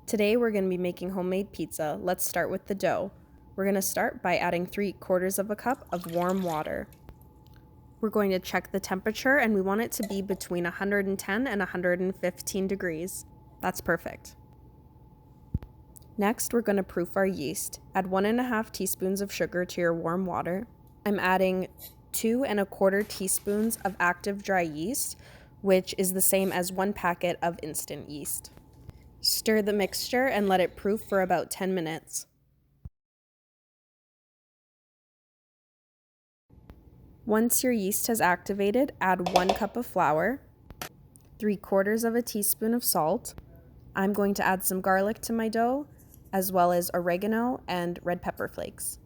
Today we're going to be making homemade pizza. Let's start with the dough. We're going to start by adding 3/4 of a cup of warm water. We're going to check the temperature and we want it to be between 110 and 115 degrees. That's perfect. Next, we're going to proof our yeast. Add 1.5 teaspoons of sugar to your warm water. I'm adding 2¼ teaspoons of active dry yeast, which is the same as 1 packet of instant yeast. Stir the mixture and let it proof for about 10 minutes. Once your yeast has activated, add 1 cup of flour, 3/4 of a teaspoon of salt. I'm going to add some garlic to my dough, as well as oregano and red pepper flakes.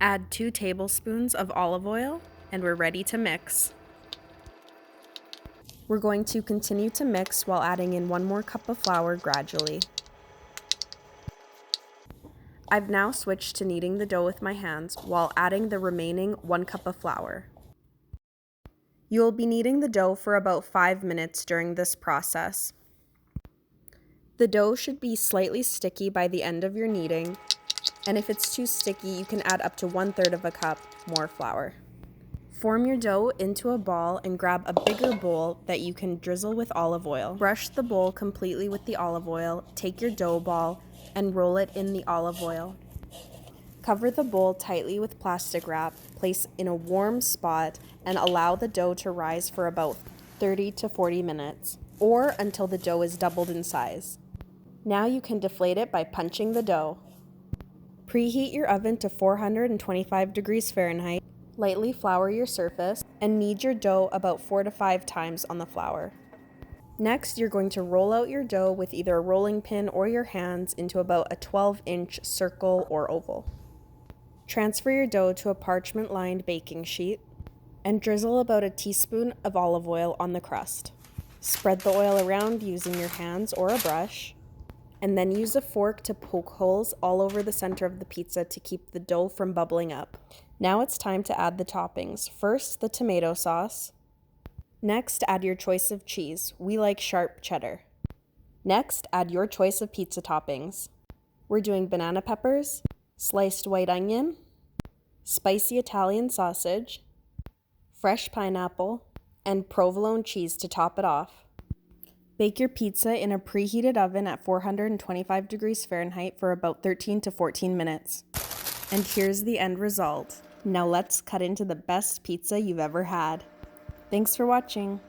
Add 2 tablespoons of olive oil, and we're ready to mix. We're going to continue to mix while adding in 1 more cup of flour gradually. I've now switched to kneading the dough with my hands while adding the remaining 1 cup of flour. You'll be kneading the dough for about 5 minutes during this process. The dough should be slightly sticky by the end of your kneading, and if it's too sticky, you can add up to 1/3 of a cup more flour. Form your dough into a ball and grab a bigger bowl that you can drizzle with olive oil. Brush the bowl completely with the olive oil, take your dough ball, and roll it in the olive oil. Cover the bowl tightly with plastic wrap, place in a warm spot, and allow the dough to rise for about 30 to 40 minutes, or until the dough is doubled in size. Now you can deflate it by punching the dough. Preheat your oven to 425 degrees Fahrenheit. Lightly flour your surface and knead your dough about 4 to 5 times on the flour. Next, you're going to roll out your dough with either a rolling pin or your hands into about a 12-inch circle or oval. Transfer your dough to a parchment-lined baking sheet and drizzle about a teaspoon of olive oil on the crust. Spread the oil around using your hands or a brush, and then use a fork to poke holes all over the center of the pizza to keep the dough from bubbling up. Now it's time to add the toppings. First, the tomato sauce. Next, add your choice of cheese. We like sharp cheddar. Next, add your choice of pizza toppings. We're doing banana peppers, sliced white onion, spicy Italian sausage, fresh pineapple, and provolone cheese to top it off. Bake your pizza in a preheated oven at 425 degrees Fahrenheit for about 13 to 14 minutes. And here's the end result. Now let's cut into the best pizza you've ever had. Thanks for watching.